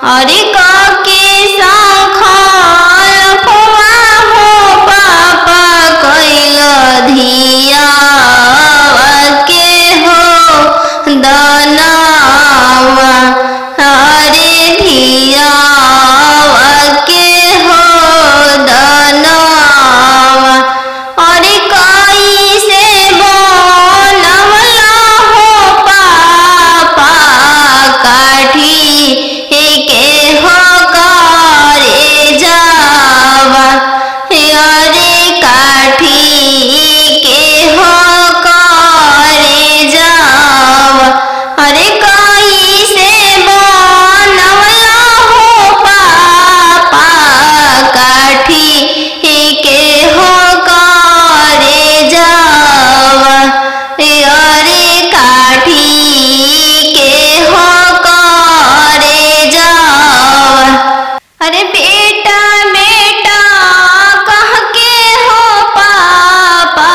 अरे काके सांखाल फुआ हो पापा कैल धिया के हो दनावा। अरे धिया के हो दनावा। अरे कई से बनवला हो पापा काठी के हो करे जावा। अरे काठी के हो करे जावा। अरे कई से बनवला हो पापा काठी के हो करे जावा। अरे काठी के हो करे जावा। अरे बेटा बेटा कह के हो पापा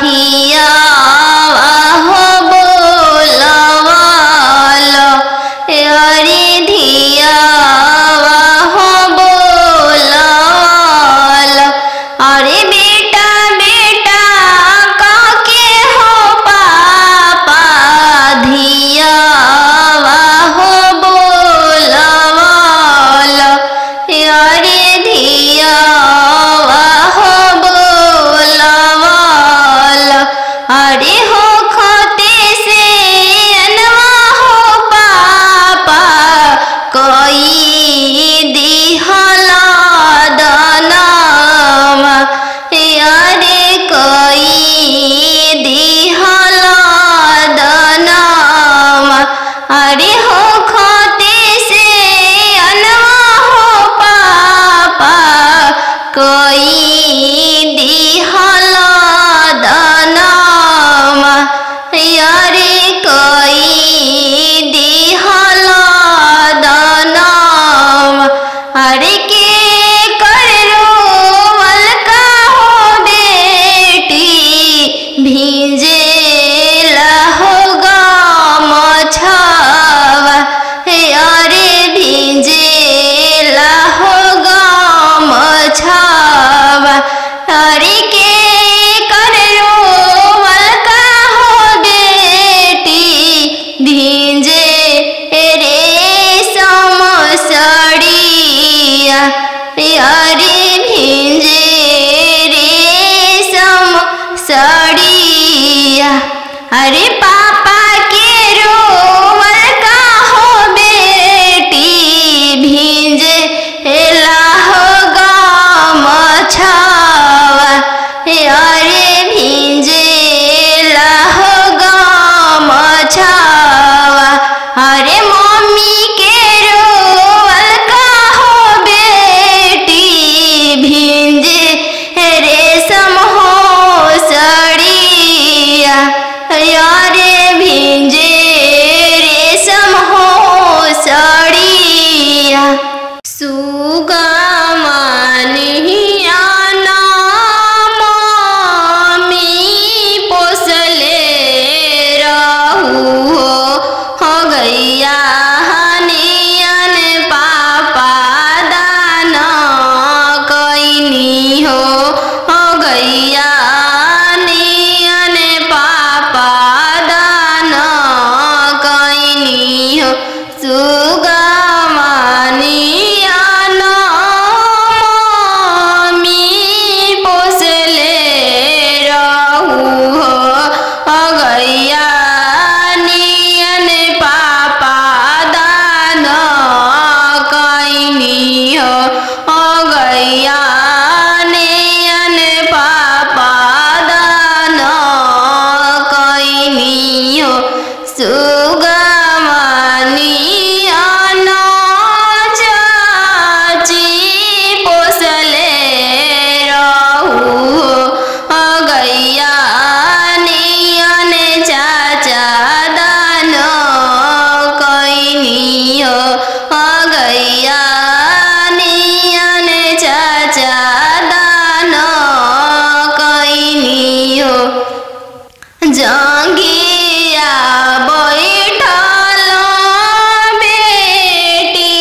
धिया हो बोलवालो। अरे धिया हो बोलवालो। अरे बेटा बेटा कह के हो पापा धिया हो बोलवालो। अरे धिया हो बोलवालो। अरे हो खते से अनवा हो पापा कोई दिहला दनावा। अरे कोई दिहला दनावा। अरे हो खते से अनवा हो पापा कोई दिहला दनावा। अरे कोई दिहला दनावा। अरे के कर रोवल का हो बेटी भीजे हो गमछावा। अरे भीजे हो गमछावा। अरे के कर रोवल का हो बेटी भीजे रेशम साड़िया। अरे भीजे रेशम साड़िया। अरे पापा के रोवल का हो बेटी भीजे हो गमछावा। अरे भीजे हो गमछावा। अरे मम्मी के रोवल का हो बेटी भीजे रेशम हो साड़िया। अरे भीजे रेशम हो साड़िया। सुगा मानिया नाम मम्मी पोसले रहू हो गैया नियन पापा दाना कैनी हो गैया नियन पापा दाना कैनी हो। सुगा मानिया नाम मम्मी पोसले रहू हो गैया नियन पापा दाना कैनी हो गैया नियन पापा दाना कैनी हो। सुगा मानिया ना चाची पोसले रहू हो गैया नियन चाचा दाना कैनी हो गैया नियन चाचा दाना कैनी हो। जांगिया बैठल बेटी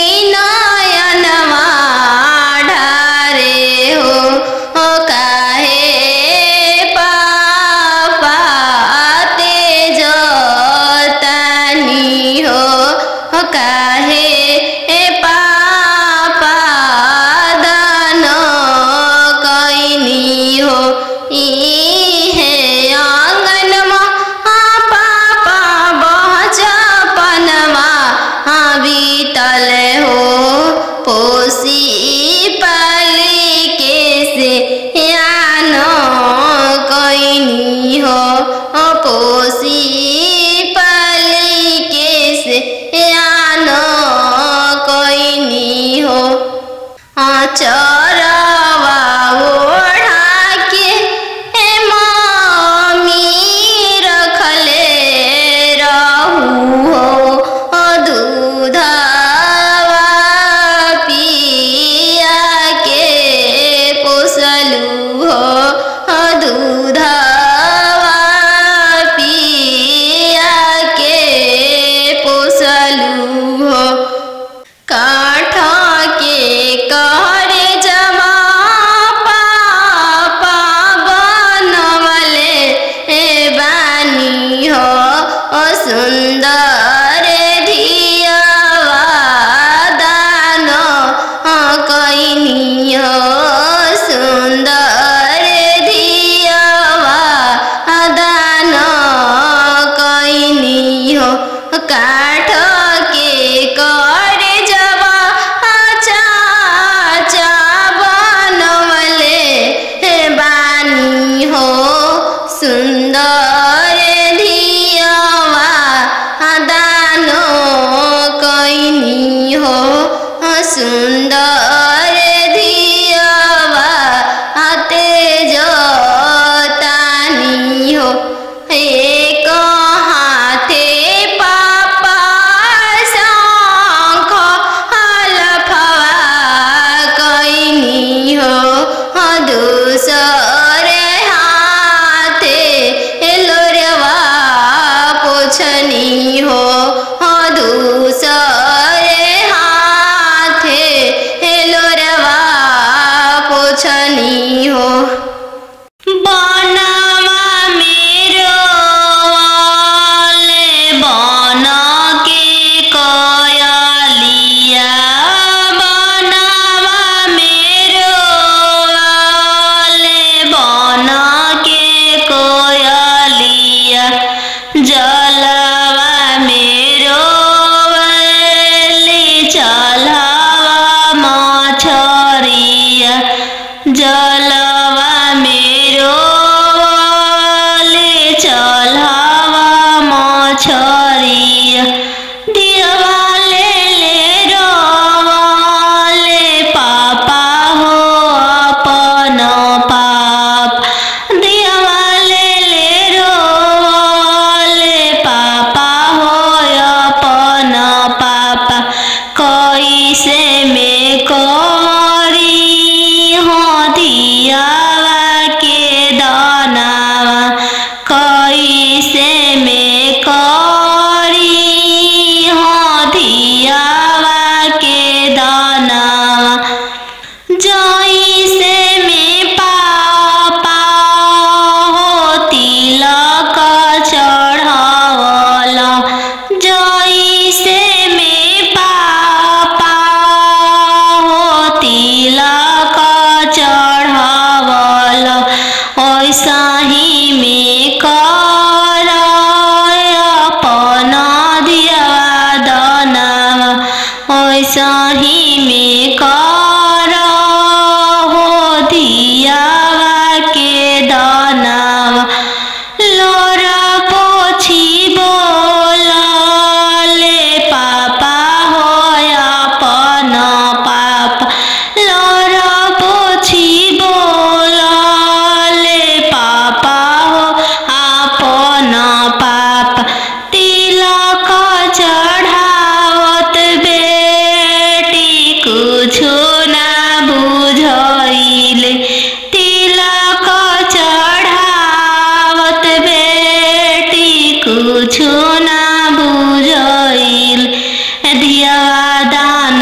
चरवा ओढ़ा के मम्मी रखले रहू हो दूधवा पिया के पोसलू हो दूधवा पिया के पोसलू हो काठ के कहरे जमा पापा बनवले बानी हो सुंदर धियावा दान कैनी हो सुंदर धियावा दान कैनी हो काठ के करे जवा चाचा बनवले बानी हो सुंदर धियावा दान कैनी हो सुंदर धियावा तेज तानी हो एक हाथे पापा शंख हलफवा कैनी हो दूसरे हाथे लोरवा पोछनी हो दूसरे हाथे लोरवा पोछनी हो बनवा मेरो वाले बन के कयलिया बनवा मेरो वाले बन के कयलिया जलवा मेरो वाले चलवा मछरिया जलवा मेरो वाले चलवा मछरिया दिवाले ले रोवाले पापा हो अपन पाप दिवाले ले रोवाले पापा हो अपन पापा कैसे में करी हो दियावा के दानावा कैसे में करी हो दियावा के दानावा जैसे में पापा हो तिलक चढ़ावला जैसे में पापा हो तिलक चढ़ावला ऐसा ही में कर अपन दियावा दानावा ऐसा ही में कर हो दियावा के दानावा लोरा पोछी बोलले पापा हो अपन पापा लोरा पोछी बोलले पापा हो अपन पापा तिलक चढ़ावत बेटी कुछो ना बुझाइले तिलक चढ़ावत बेटी कुछो ना बुझाइले दियावा दान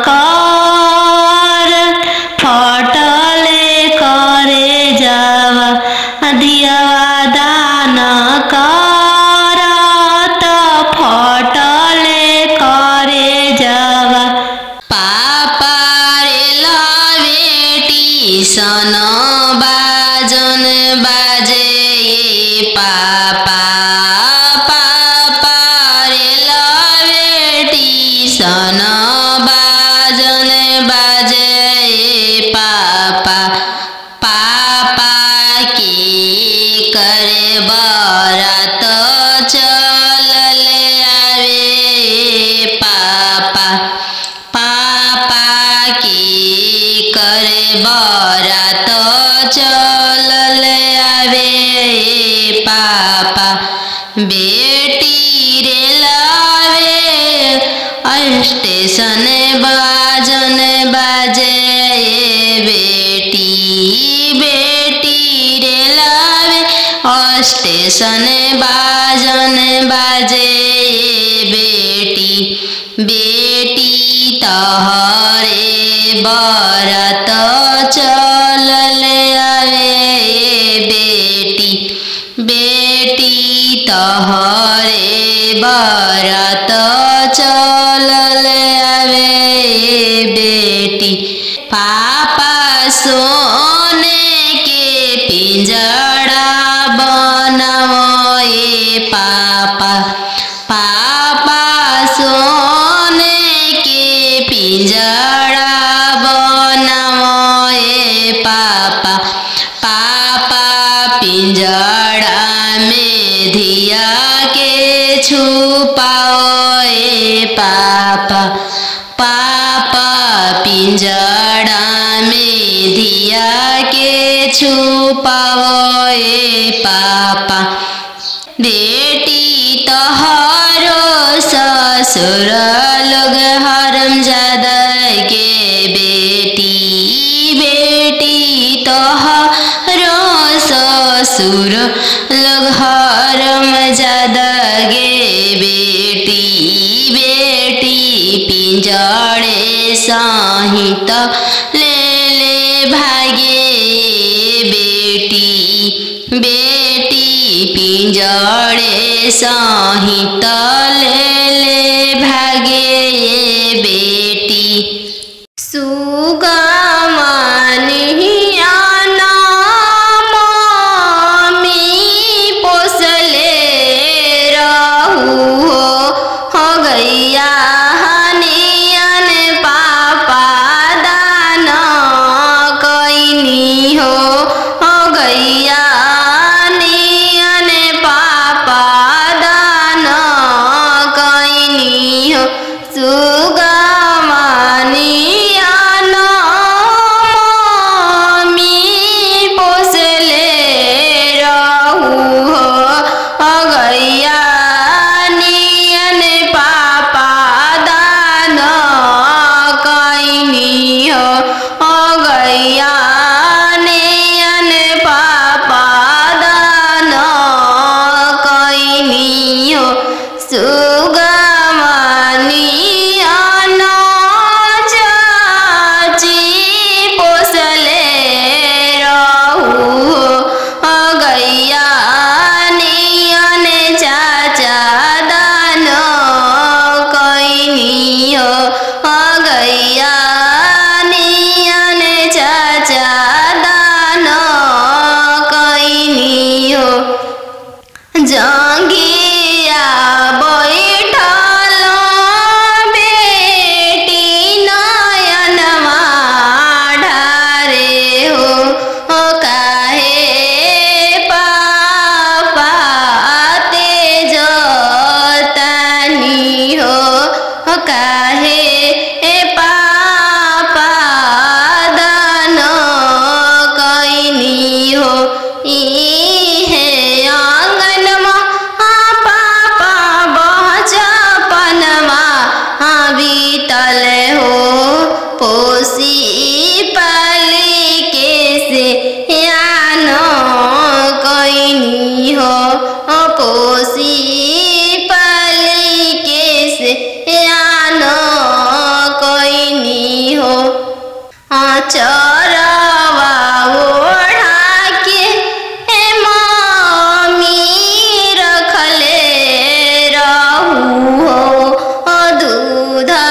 कर फटले करे जावा दियावा दान कर त फटले करे जावा पापा रे बेटी सन बाजन बाजे पापा पापा रे बेटी सन बा बेटी रेलावे स्टेशन बाजन बाजे बेटी बेटी रेलावे स्टेशन बाजन बाजे बेटी बेटी तहरे बरत चलल आवे बेटी बेटी तहरे बरत चलल आवे बेटी पापा सोने के पिंजड़ा बनाओ पापा पापा सोने के पिंजड़ा बनाओ पापा पापा पिंजड़ा में धिया के छुपाओ पापा पापा पिंजड़ा में धिया के छुपाओ पापा बेटी तोहरो ससुर लोग हरामजादा के बेटी बेटी तोहरो ससुर लोग हरामजादा गे बेटी बेटी पिंजड़े सहित ले ले भागे बेटी बेटी पिंजड़े सहित ले ले भागे बेटी सुगमनिया नामी पोसले रहू हो गैया हनियन पापा दान कैनी हो गैया नियन पापा दान कैनी हो सुगमनिया नामी पोसले रहू हो गैया नियन पापा दान कैनी हो गैया नियन पापा दान कैनी हो सुगमनिया चाची पोसले रहू हो गैया नियन चाचा दान कैनी हो गैया नियन चाचा दान कैनी हो जंगिया बैठल बेटी नयन ढारे हो काहे पापा तेज तानी हो काहे पापा दान कैनी हो इहे आंगनमा पापा बचपनमा बीतल हो पोसी पाली के से यान कैनी हो पोसी पाली के से यान कैनी हो चरवा ओढ़ा के मम्मी रखले रहू हो दूधवा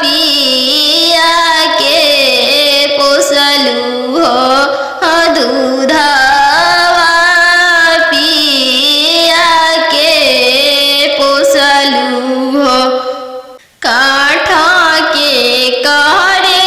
पिया के पोसलू हो दूधवा पिया के पोसलू हो काठ के करे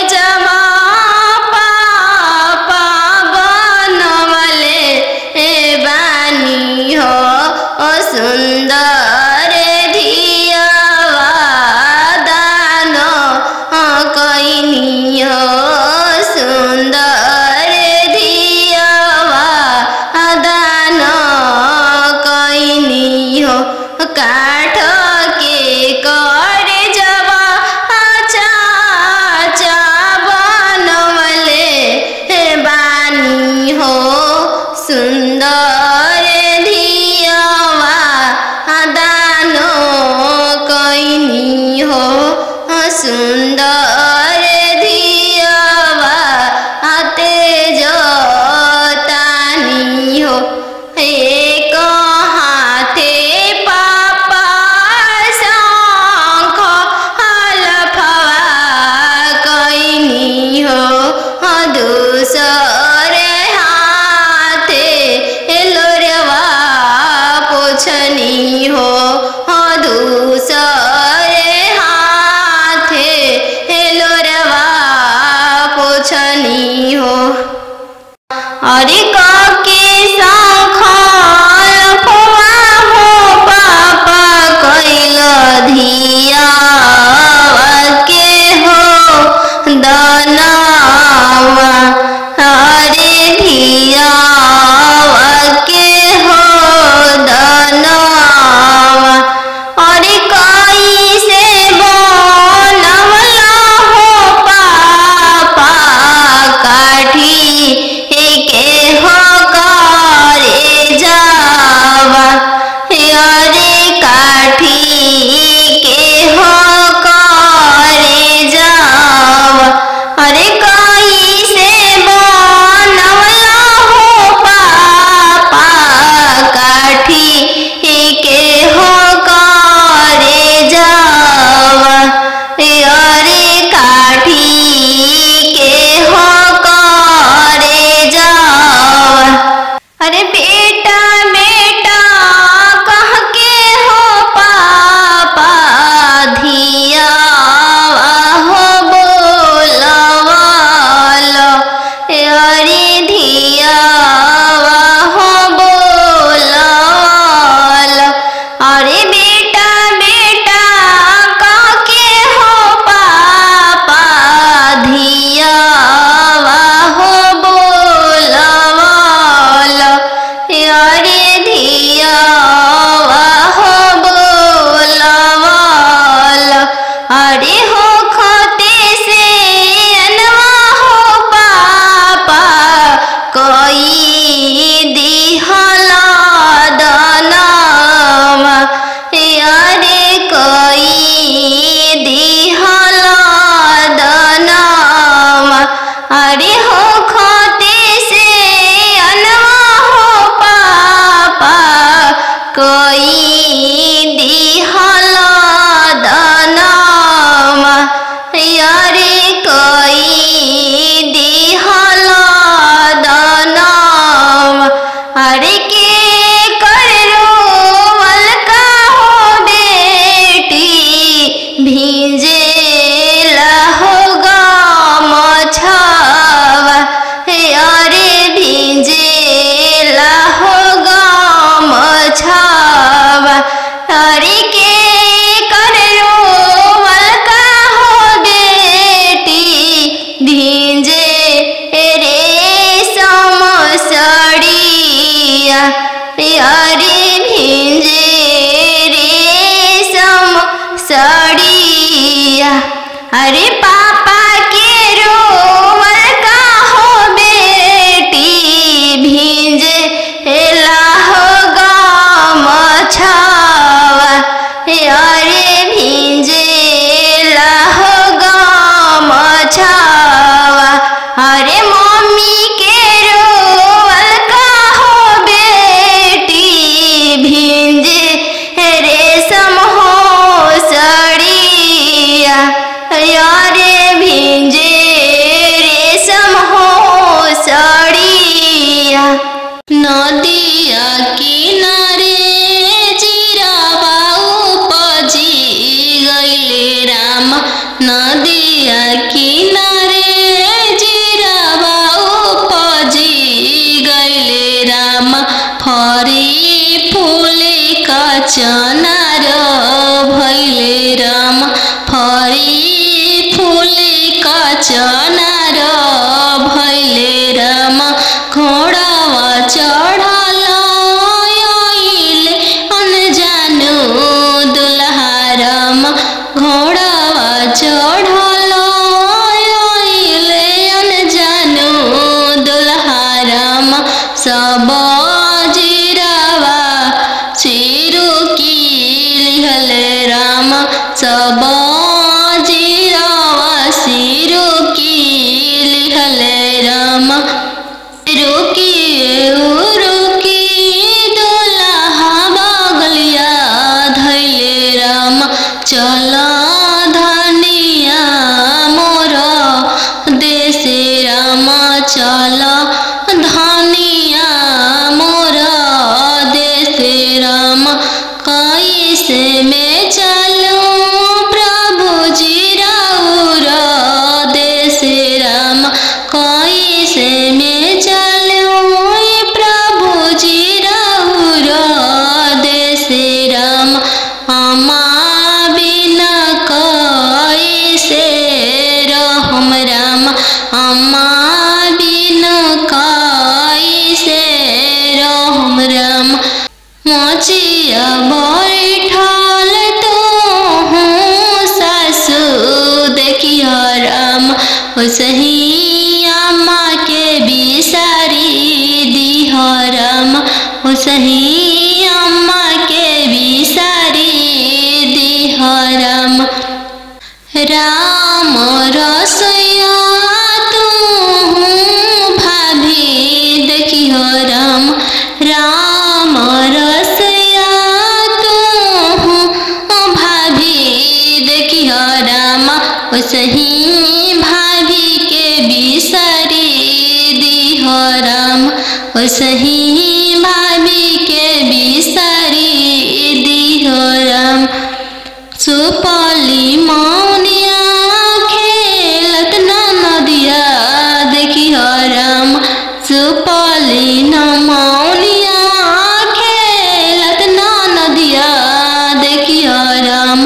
सुंदर धियावा आते जोतानी हो। एक हाथे पापा शंख हलफवा कैनी हो। दूसरे हाथे लोरवा पोछनी हो। दूसरे हाथे लोरवा पोछनी हो। अरे काके शंख हलफवा हो पापा कैल धियावा के हो दनावा। अरे धियावा के हो दनावा। अरे कैसे बनवला हो पापा काठी के हो करे जावा। अरे काठी के हो करे जावा। अरे कैसे बनवला हो पापा काठी के हो करे जावा। अरे काठी के हो करे जावा। अरे बेटा बेटा कह के हो पापा धियावा हो बोलवालो। अरे धियावा हो बोलवालो। अरे बेटा बेटा कह के हो पापा धियावा हो बोलवालो। अरे धियावा हो बोलवालो। अरे हो खते से अनवा हो पापा कोई दिहला दनावा। अरे कोई दिहला दनावा। अरे हो खते से अनवा हो पापा कोई दिहला दनावा। अरे कोई दिहला दनावा। अरे के करो वलका हो बेटी भीजे हो गमछावा। अरे भीजे हो गमछावा। अरे के करो वलका हो बेटी भीजे रेशम साड़िया। अरे भीजे रेशम साड़िया। अरे पापा के रोवल का हो बेटी भीजे हो गमछावा। अरे भीजे हो गमछावा। अरे मम्मी के रोवल का हो बेटी भीजे रेशम हो साड़िया। अरे भीजे रेशम हो साड़िया। नदिया किनारे जीरावा उपजी गइले राम। नदिया किनारे जीरावा उपजी गइले राम। फरी फूले का चनार भइले राम। फरी फूले का चनार भइले राम। घोड़ावा चढ़ल आइले अनजानु दुल्हा राम। घोड़ावा चढ़ल आइले अनजानु दुल्हा राम। सब जीरावा सिरु की लिहले राम। सब जीरा ओसही अम्मा के बिसारी दिह रामा ओसही अम्मा के बिसारी दिह रामा राम रसैया तू भाभी देखिह राम राम रसैया तू भाभी देखिह राम ओसही भाभी के बिसारी दिह राम ओसही भाभी के बिसारी दिह राम सुपली मौनिया खेलत नदिया देखिह राम सुपली मौनिया खेलत नदिया देखिह राम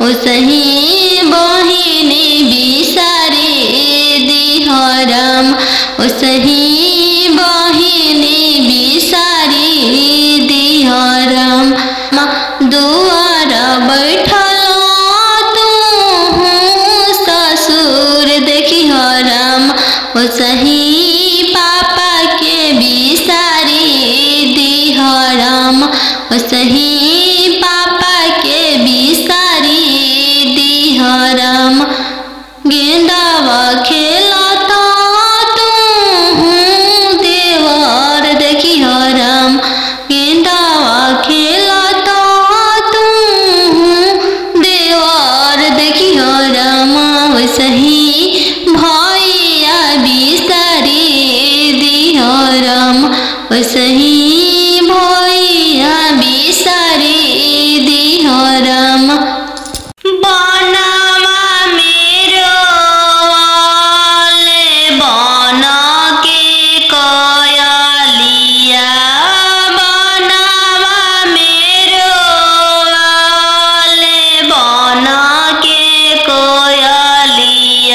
ओसही बहिनी बिसारी दिह राम ओसही बहिनी बिसारी दिह राम दुआर बैठल ससुर देखिह राम ओसही पापा के बिसारी दिह राम ओसही पापा के बिसारी दिह राम गेंदावा खेलत तू देवर देखिह राम गेंदावा खेलत तू देवर देखिह राम ओसही भैया बिसारी दिह राम ओसही भैया बिसारी दिह राम बनवा मेरो वाले बन के कयलिया बनवा मेरो वाले बन के कोयलिया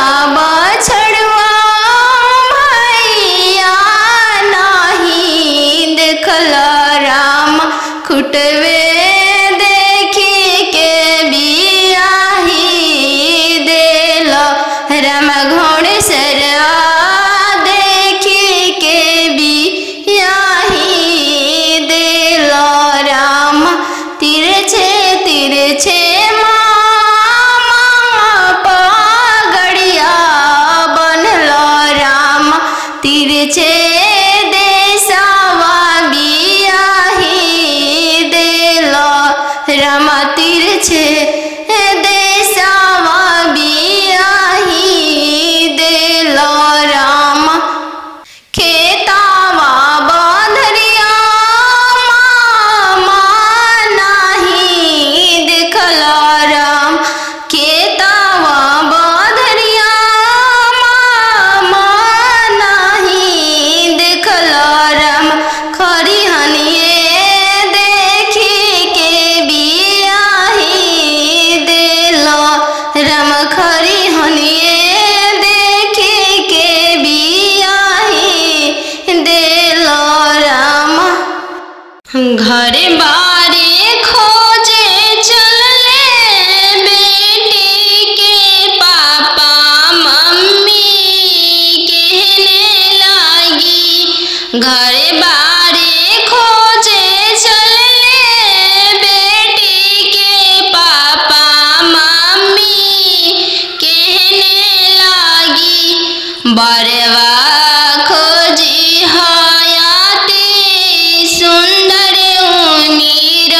बछड़ुआ भैया नहीं देखल राम खुटवे देखी के बियाही देल राम घोड़सरवा देखी के बियाही देल राम तिरछे तिरछे पगड़िया बनल राम तिरछे देशवा बियाही देल राम तिरछे देशवा बियाही देल राम खेतावा बंधरिया मामा नहीं देखल राम खेतावा बंधरिया मामा नहीं देखल राम खरिहनिए देखी के बियाही देल राम खरिहनिए देखी के बियाही देल राम घर बारे खोजे चलले बेटी के पापा मम्मी कहने लागी घर बारे खोजे चलले बेटी के पापा मम्मी कहने लागी बरवा खोजी हयाती सुंदर उमीर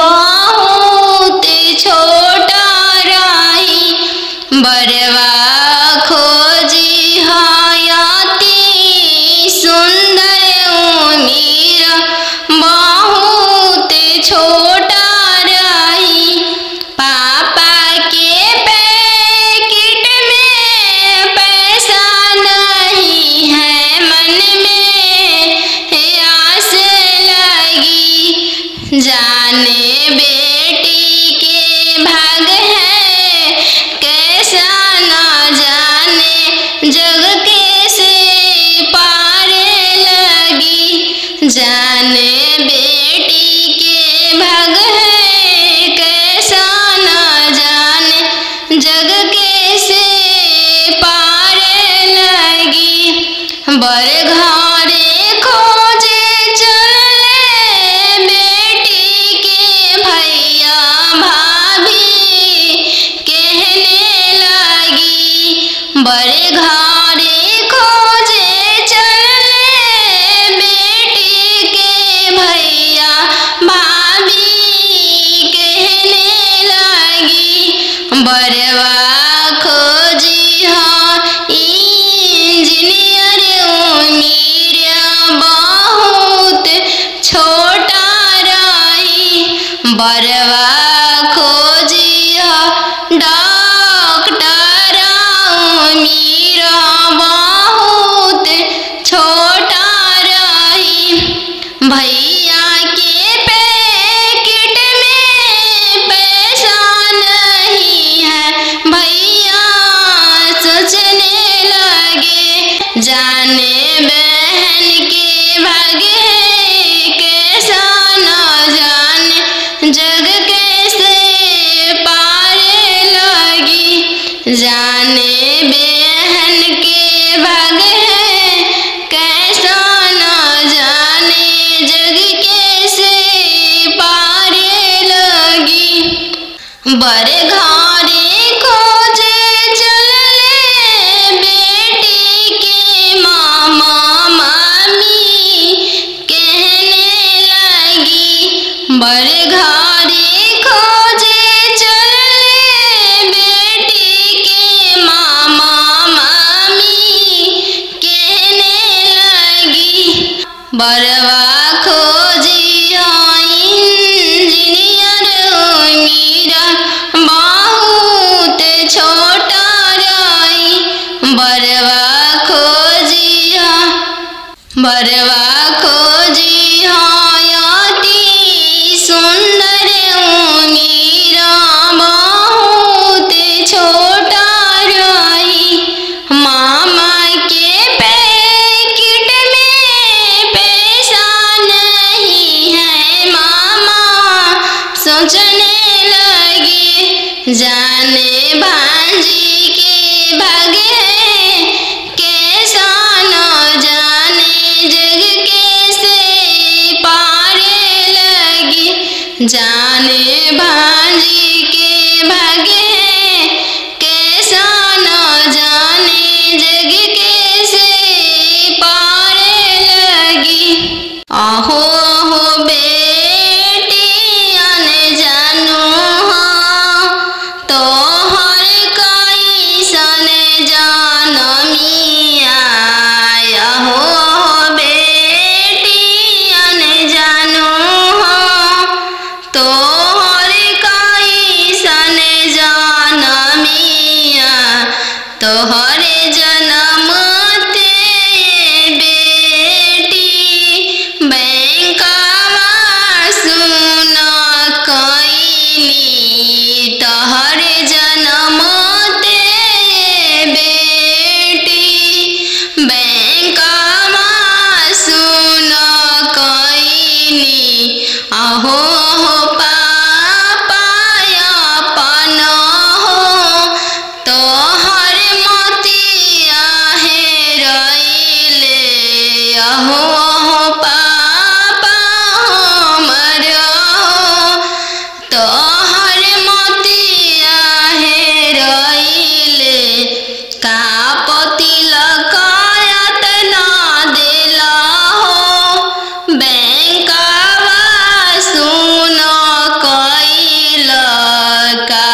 बहुत छोटा रही बरवा खोजी हयाती सुंदर उमीर बहुत छोटा रही पापा के पैकेट में पैसा नहीं है मन में आस लगी जाने बेटी के भाग है कैसा ना जाने जग कैसे पारे लगी जाने बेटी के भाग है कैसा ना जाने जग कैसे पारे लगी बर घरे खोजे चलले बेटी के भैया भाभी कहने लगी बर घरे खोजे चलले बेटी के भैया भाभी कहने लगी बरवा खोजी हाँ इंजीनियर उमीर बहुत छोटा रही बरवा खोजी हाँ डॉक्टर उमीर बहुत छोटा रही भैया के पैकेट में पैसा नहीं है भैया सोचने लगे जाने बहन के भाग्य है कैसा न जाने जग कैसे पारे लगी जाने बहन के भाग्य है कैसा न जाने जग कैसे पारे लगी बर घरे खोजे चलले बेटी के मामा मामी कहने लगी बर घरे खोजे चलले बेटी के मामा मामी कहने लगी बरवा खोजी इंजीनियर उमीर बहुत छोटा रही बरवा खोजी हयाती सुंदर उमीर बहुत छोटा रही जाने भांजी के भागे कैसा न जाने जग कैसे पारे लगी। जाने भांजी के भागे कैसा न जाने जग कैसे पारे लगी। आहो आहो बेटी अन जानू हो तो हर कोई सन जानमिया। आहो आहो बेटी अन जानू हो तो हर कोई सन जानमिया। तोहरे जन्म ते बेटी बैंकवा सुन कईनी। तोहरे जन्म ते बेटी बैंकवा सुन कईनी। आहो हो पापा अपन हो तोहर मोतिया हेरैले। आहो आहो पापा हमर हो तोहर मोतिया हेरैले। का तिलक यातना देला हो बैंकवा सुन कईल। का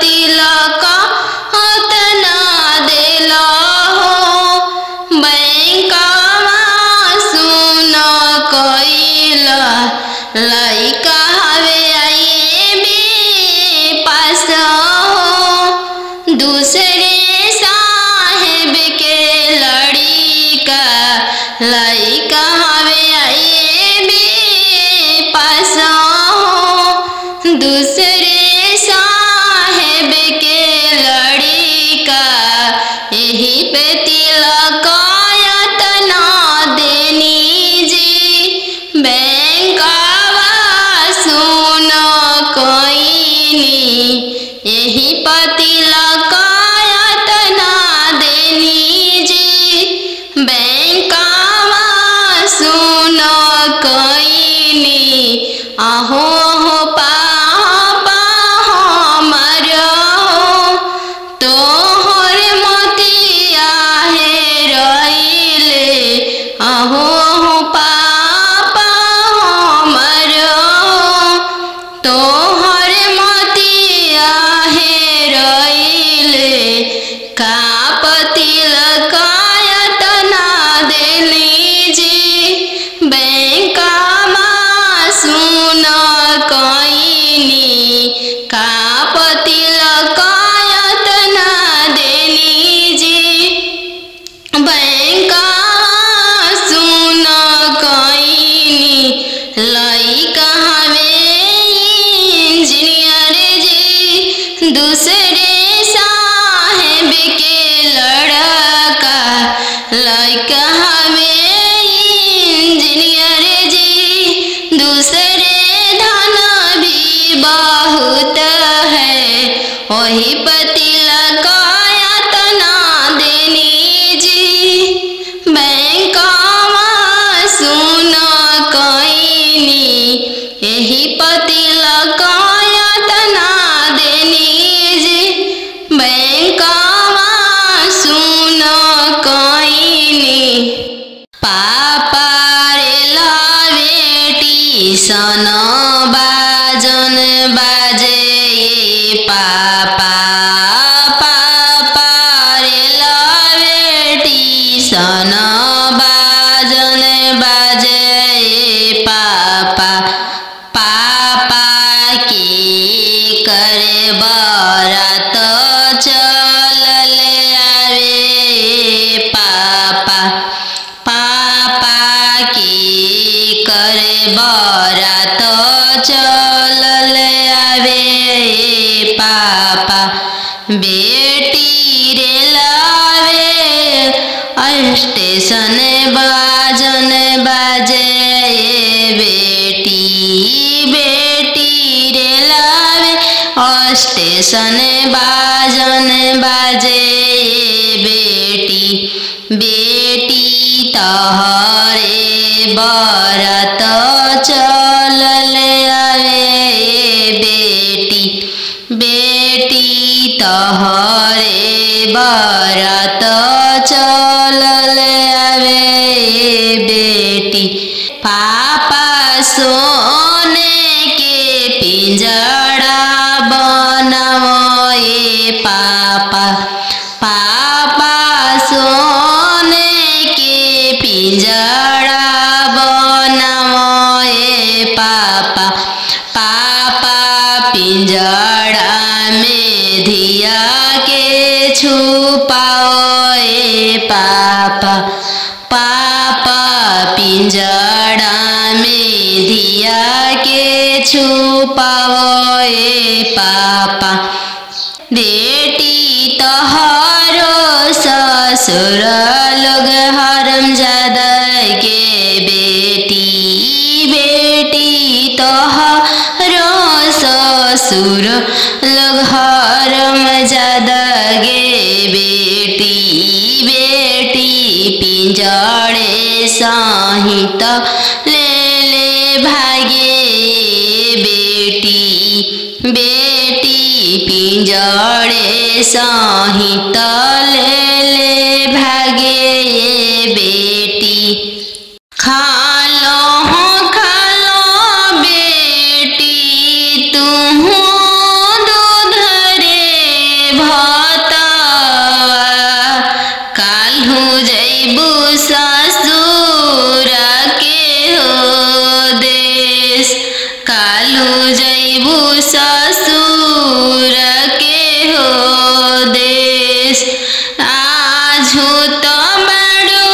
तिलक यातना देला हो बैंकवा सुन कईल। लइका हवे आईबी पास हो दूसरे साहेब के लड़िका। लइका हवे आईबी पास हो दूसरे साहेब के लड़िका। यही पे तिलक यातना देनी जी बैंकवा सुन कईनी। यही पे तिलक यातना देनी जी बैंकवा सुन कईनी। आहो हो पापा हमर हो तोहर मोतिया हेरैले। आहो हो पापा हमर हो तोहर मोतिया हेरैले। का तिलक यातना देली जी बैंकवा सुन कईनी। का तिलक यातना देली जी बैंकवा सुन कईनी। लइका हवे इंजीनियर जी दूसरे साहेब के लड़का। लइका हवे इंजीनियर जी दूसरे धन भी बहुत है। वही पर तिलक यातना देनी जी बैंकवा सुन कईनी। यही पर तिलक यातना देनी जी बैंकवा सुन कईनी। पापा रे बेटी सन बाजन बाजे। पापा पापा रे बेटी सन बाजन बाजे। पापा पापा की करे बरात चल आवे। पापा पापा की करे बरात चल आवे। पापा बेटी रे लावे स्टेशन बाजन बाजे। बेटी बेटी रे लावे स्टेशन स्टेशन बाजन बाजे बेटी बेटी तहरे बरत चलल आवे बेटी बेटी तहरे बरत चलल आवे बेटी पापा सोने के पिंजड़ा बनाओ पापा पापा सोने के पिंजड़ा बनाओ पापा पापा पिंजड़ा में धिया के छुपाओ पापा पापा पिंजड़ा में धिया के छुपाओ पापा बेटी तोहरो ससुर लोग हरामजादा के बेटी बेटी तोहरो ससुर लोग हरामजादा गे बेटी बेटी पिंजड़े सहित ले भागे बेटी बेटी पिंजड़े सहित ले भागे बेटी खालो बेटी तुहू दूध रे भतवा काल्हू जैबू ससुर के हो देश काल्हू जैबू ससुर के हो देश आजू तो बड़ो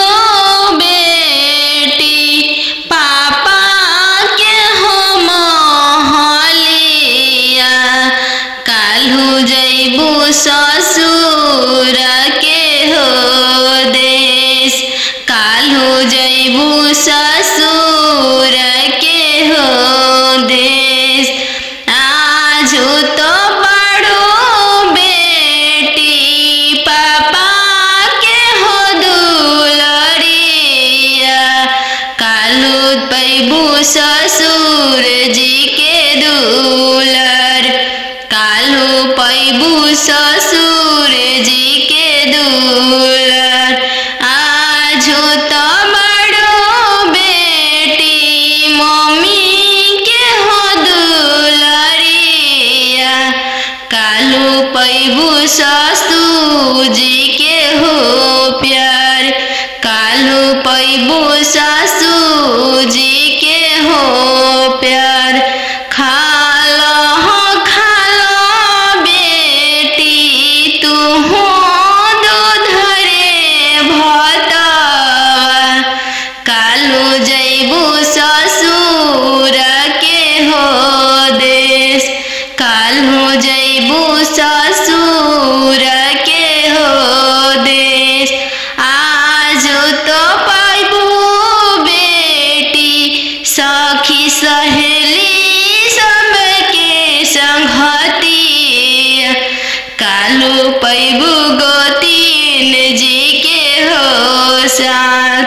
बेटी पापा के हो महलिया काल्हू जैबू ससुर के हो देश काल्हू जैबू ससुर के हो देश आजू तो बड़ो बेटी पापा के हो दुलरिया काल्हू पैबू ससुर जी के दुलर काल्हू पैबू ससुर जी के दुलर आजू तो बड़ो बेटी मम्मी के हो दुलरिया काल्हू पैबू ससुर जी के हो प्यार काल्हू पैबू ससुर जी के हो प्यार खालो बेटी तुहू दूध रे भतवा काल्हू जैबू ससुर के हो देश काल्हू जैबू ससुर के हो देश आजू तो पैबू बेटी सखी सहेली सबके संगतिया काल्हू पैबू गोतीन जी के हो साथ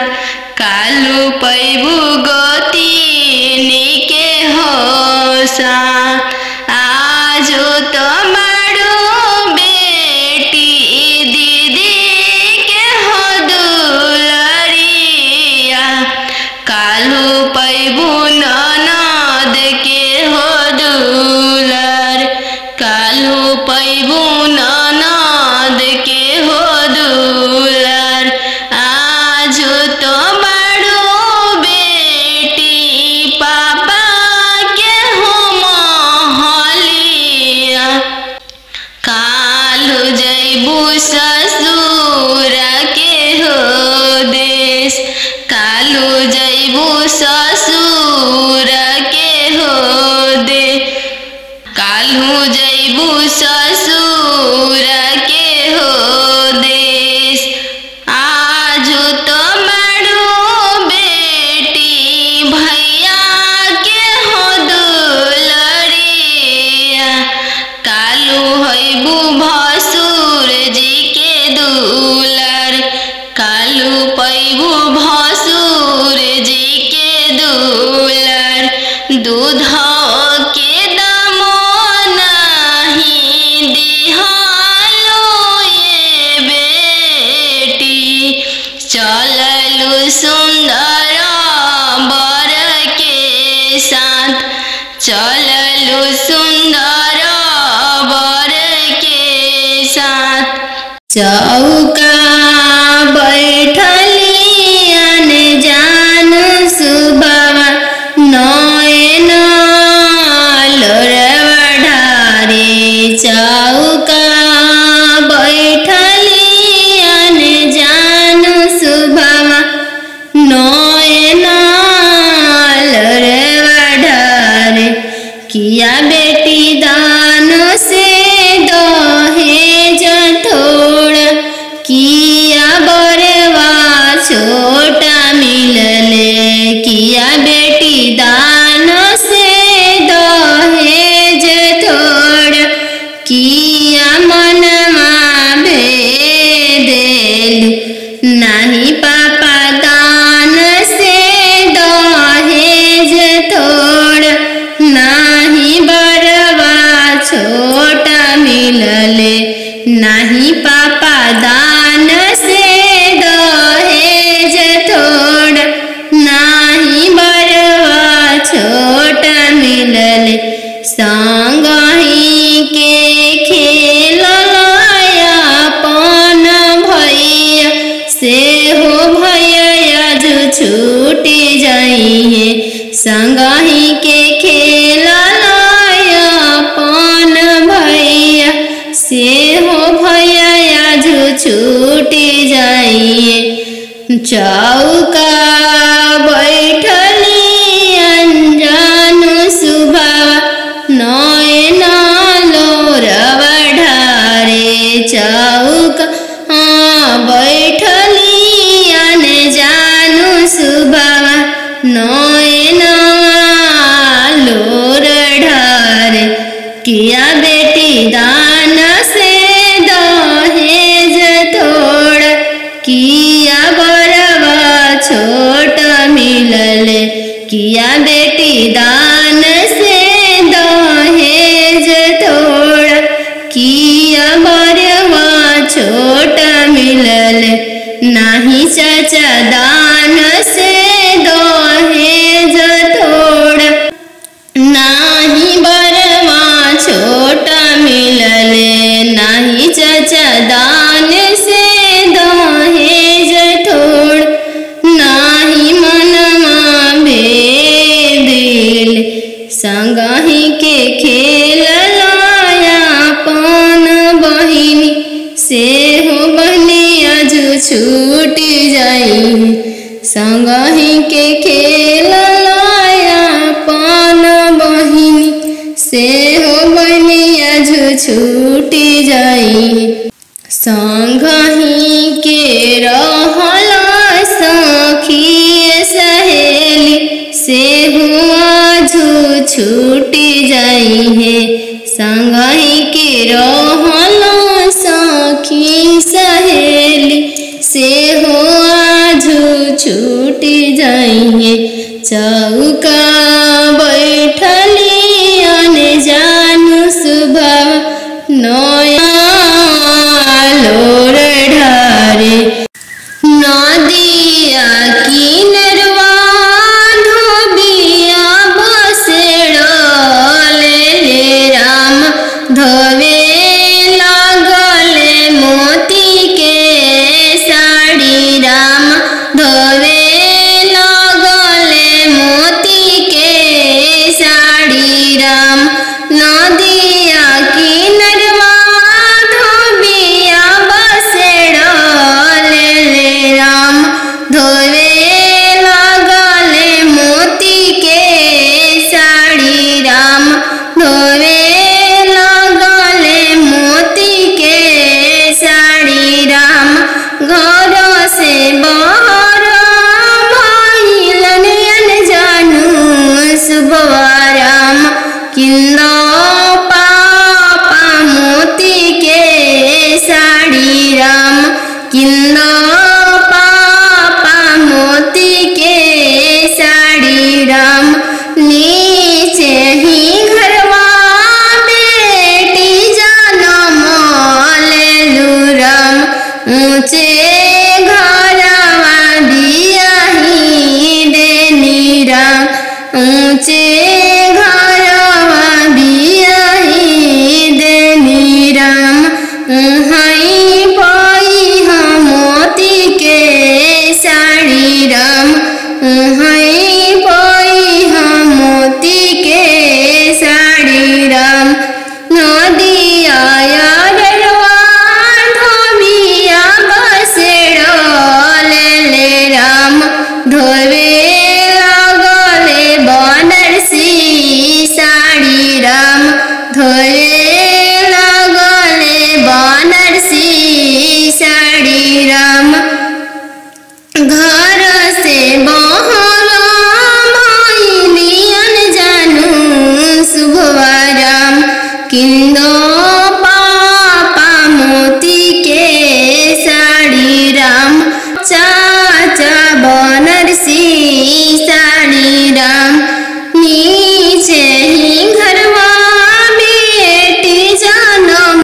काल्हू पैबू गोतीन के हो साथ आजू तो बड़ो बेटी दीदी के हो दुलरिया काल्हू पैबू ननद के हो दुलर काल्हू पैबू ननद के हो दुलर आजू तो बड़ो बेटी पापा के हो महलिया काल्हू जैबू ससुर के हो देश काल्हू जैबू ससुर के हो दे काल्हू जैबू ससुर के हो देश आजू तो बड़ो बेटी भैया के हो दुलरिया काल्हू पैबू भसुर जी के दुलर दूध के दाम नहीं दिहालो ये बेटी चललू सुंदर बर के साथ चललू सुंदर बर के साथ चौका बैठली अनजान सुबह नयन लोरवा ढारे चौका बैठली अनजान सुबह नयन लोरवा ढारे किया बेटी दान से दहेज थोड़ा किया बरवा छोटा मिलले किया बेटी दान से दहेज थोड़ा किया मनमा भेदेल नहीं पापा दान से दहेज थोड़ा नहीं बरवा छोटा मिलले नहीं पापा दान से दहेज थोड़ा नहीं बरवा छोटा मिलले संगही के खेलया अपन भैया से हो भैया जो छूटी जाइए संगही के खेलया अपन भैया से हो भैया जो छूटी जाइए चौका बैठली अनजान सुबह नयन लोरवा ढारे चौका बैठली अनजान सुबह नयन लोर ढारे किया बेटी दान से दहेज थोड़ा किया बरवा छोटा मिलले किया बेटी दान से दहेज थोड़ा किया बरवा छोटा मिलले नहीं चाचा दान से दहेज थोड़ा नहीं बरवा छोटा मिलले नहीं चाचा दान से दहेज थोड़ा नहीं मनमा भेदिल संगही के खेल लाया पान बहिनी से हो बहनिया जो छूटी जाई संगही के खेल लाया पान बहिनी से हो बहनिया जो छूटी जाई संगही के रहला सखी सहेली से हुआ जो छूटी जाई है संगही के रहला सखी सहेली से हुआ जो छूटी जाई है